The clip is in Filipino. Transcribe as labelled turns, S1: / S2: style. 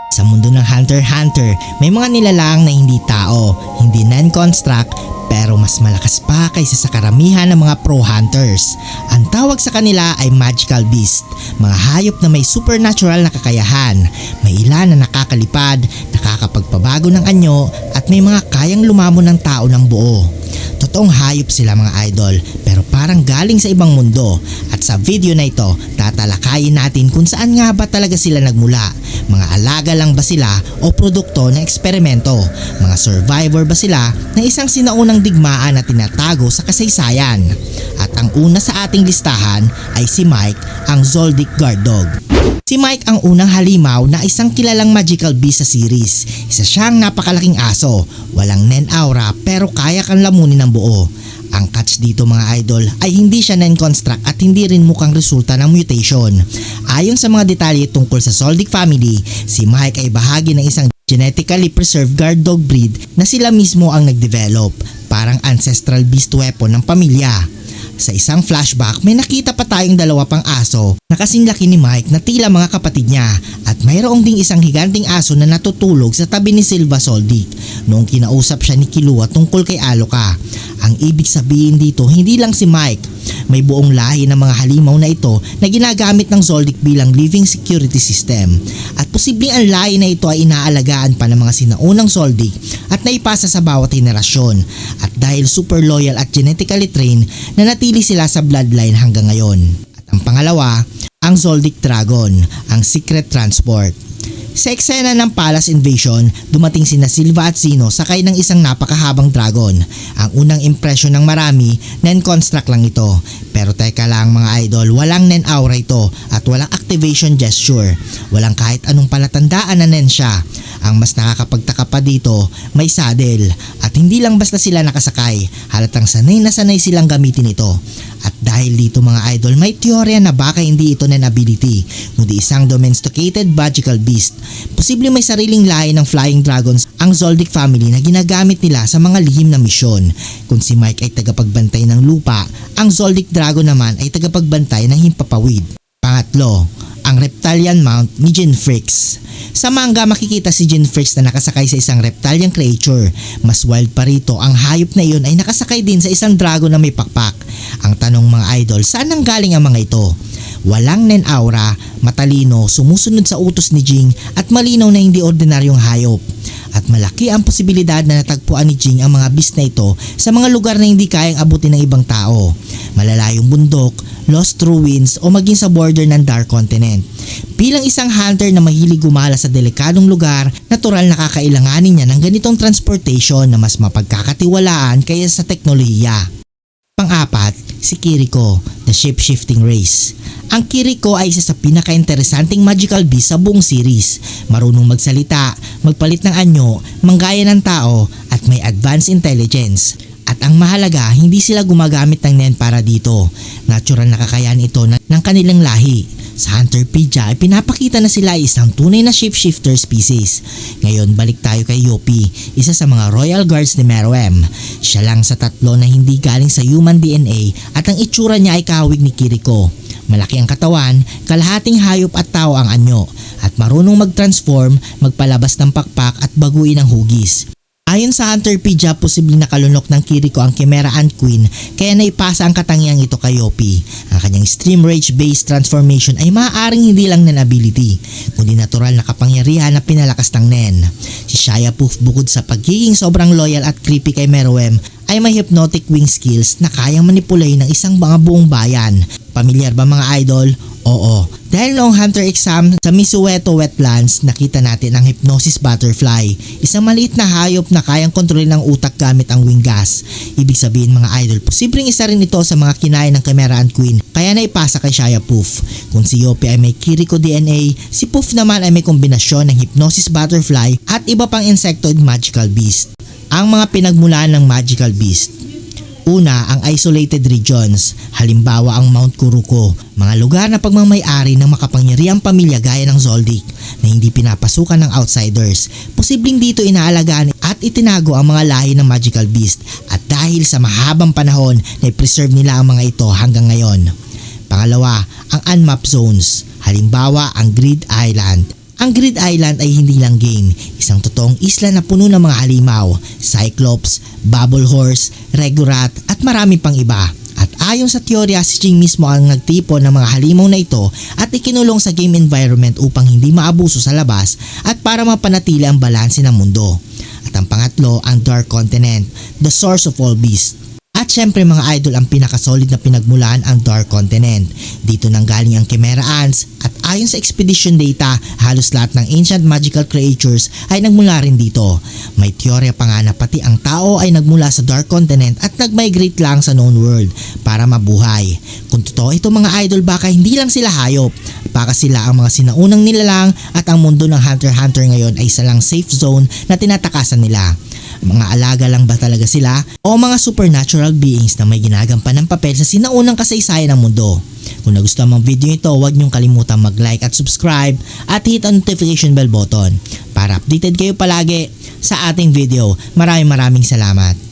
S1: Sa mundo ng Hunter x Hunter, may mga nilalang na hindi tao, hindi non-construct, pero mas malakas pa kaysa sa karamihan ng mga pro-hunters. Ang tawag sa kanila ay magical beast, mga hayop na may supernatural na kakayahan. May ilan na nakakalipad, nakakapagpabago ng anyo, at may mga kayang lumamon ng tao ng buo. Totoong hayop sila mga idol, pero parang galing sa ibang mundo. At sa video na ito, tatalakayin natin kung saan nga ba talaga sila nagmula. Mga alaga lang ba sila o produkto ng eksperimento? Mga survivor ba sila na isang sinaunang digmaan na tinatago sa kasaysayan? At ang una sa ating listahan ay si Mike, ang Zoldyck Guard Dog. Si Mike ang unang halimaw na isang kilalang magical beast sa series. Isa siyang napakalaking aso, walang nen aura pero kaya kang lamunin ng buo. Ang catch dito mga idol ay hindi siya non-construct at hindi rin mukhang resulta ng mutation. Ayon sa mga detalye tungkol sa Zoldyck family, si Mike ay bahagi ng isang genetically preserved guard dog breed na sila mismo ang nagdevelop, parang ancestral beast weapon ng pamilya. Sa isang flashback, may nakita pa tayong dalawa pang aso na kasing laki ni Mike na tila mga kapatid niya, at mayroong ding isang higanting aso na natutulog sa tabi ni Silva Zoldyck noong kinausap siya ni Killua tungkol kay Aloka. Ang ibig sabihin dito, hindi lang si Mike, may buong lahi ng mga halimaw na ito na ginagamit ng Zoldyck bilang living security system, at posibleng ang lahi na ito ay inaalagaan pa ng mga sinaunang Zoldyck at naipasa sa bawat henerasyon, at dahil super loyal at genetically trained, nanatili sila sa bloodline hanggang ngayon. At ang pangalawa, ang Zoldyck Dragon, ang secret transport. Sa eksena ng Palace Invasion, dumating sina Silva at Zeno sakay ng isang napakahabang dragon. Ang unang impresyon ng marami, non-construct lang ito. Pero teka lang mga idol, walang nen aura ito at walang activation gesture. Walang kahit anong palatandaan na nen siya. Ang mas nakakapagtaka pa dito, may saddle. At hindi lang basta sila nakasakay, halatang sanay na sanay silang gamitin ito. At dahil dito mga idol, may teorya na baka hindi ito nen ability, kundi isang domesticated magical beast. Posible may sariling lahi ng flying dragons ang Zoldyck family na ginagamit nila sa mga lihim na misyon. Kung si Mike ay tagapagbantay ng lupa, ang Zoldyck Dragon naman ay tagapagbantay ng himpapawid. Pangatlo, ang reptilian mount ni Genfrix. Sa manga makikita si Genfrix na nakasakay sa isang reptilian creature. Mas wild pa rito, ang hayop na iyon ay nakasakay din sa isang dragon na may pakpak. Ang tanong mga idol, saan ang galing ang mga ito? Walang nen aura, matalino, sumusunod sa utos ni Jing at malinaw na hindi ordinaryong hayop. At malaki ang posibilidad na natagpuan ni Jing ang mga beast na ito sa mga lugar na hindi kayang abutin ng ibang tao. Malalayong bundok, lost ruins o maging sa border ng Dark Continent. Bilang isang hunter na mahilig gumala sa delikadong lugar, natural na kakailanganin niya ng ganitong transportation na mas mapagkakatiwalaan kaysa sa teknolohiya. Pang-apat, si Kiriko, the shape-shifting race. Ang Kiriko ay isa sa pinaka-interesanting magical beast sa buong series. Marunong magsalita, magpalit ng anyo, manggaya ng tao at may advanced intelligence. At ang mahalaga, hindi sila gumagamit ng nen para dito. Natural na kakayahan ito ng kanilang lahi. Sa Hunterpedia ay pinapakita na sila ay isang tunay na shapeshifter species. Ngayon balik tayo kay Yopi, isa sa mga royal guards ni Meruem. Siya lang sa tatlo na hindi galing sa human DNA at ang itsura niya ay kahawig ni Kiriko. Malaki ang katawan, kalahating hayop at tao ang anyo, at marunong mag-transform, magpalabas ng pakpak at baguin ang hugis. Ayon sa Hunterpedia, posibleng nakalunok ng Kiriko ang Chimera Ant Queen kaya naipasa ang katangiang ito kay Yopi. Ang kanyang Stream Rage based transformation ay maaaring hindi lang nen ability, kundi natural na kapangyarihan na pinalakas ng nen. Si Shia Poof bukod sa pagiging sobrang loyal at creepy kay Meruem ay may hypnotic wing skills na kayang manipulay ng isang mga buong bayan. Pamilyar ba mga idol? Oo. Dahil noong Hunter exam sa Misueto Wetlands, nakita natin ang Hypnosis Butterfly, isang maliit na hayop na kayang kontrolin ng utak gamit ang wing gas. Ibig sabihin mga idol, posibleng isa rin ito sa mga kinain ng Chimera Ant Queen kaya naipasa kay Shia Poof. Kung si Yopi ay may Kiriko DNA, si Poof naman ay may kombinasyon ng Hypnosis Butterfly at iba pang insectoid magical beast. Ang mga pinagmulaan ng magical beast. Una, ang isolated regions, halimbawa ang Mount Kuruko, mga lugar na pagmamayari ng makapangyarihang pamilya gaya ng Zoldyck na hindi pinapasukan ng outsiders. Posibleng dito inaalagaan at itinago ang mga lahi ng magical beast, at dahil sa mahabang panahon na i-preserve nila ang mga ito hanggang ngayon. Pangalawa, ang unmapped zones, halimbawa ang Grid Island. Ang Grid Island ay hindi lang game, isang totoong isla na puno ng mga halimaw, Cyclops, Bubble Horse, Regulat at marami pang iba. At ayon sa teorya, si Jing mismo ang nagtipon ng mga halimaw na ito at ikinulong sa game environment upang hindi maabuso sa labas at para mapanatili ang balanse ng mundo. At ang pangatlo, ang Dark Continent, the source of all beasts. At syempre mga idol, ang pinakasolid na pinagmulan ang Dark Continent. Dito nang galing ang Chimera Ants at ayon sa expedition data, halos lahat ng ancient magical creatures ay nagmula rin dito. May teorya pa nga na pati ang tao ay nagmula sa Dark Continent at nag-migrate lang sa known world para mabuhay. Kung totoo ito mga idol, baka hindi lang sila hayop, baka sila ang mga sinaunang nilalang at ang mundo ng Hunter x Hunter ngayon ay isa lang safe zone na tinatakasan nila. Mga alaga lang ba talaga sila o mga supernatural beings na may ginagampan ng papel sa sinaunang kasaysayan ng mundo? Kung nagustuhan mong video ito, huwag niyong kalimutan mag-like at subscribe at hit ang notification bell button para updated kayo palagi sa ating video. Maraming salamat.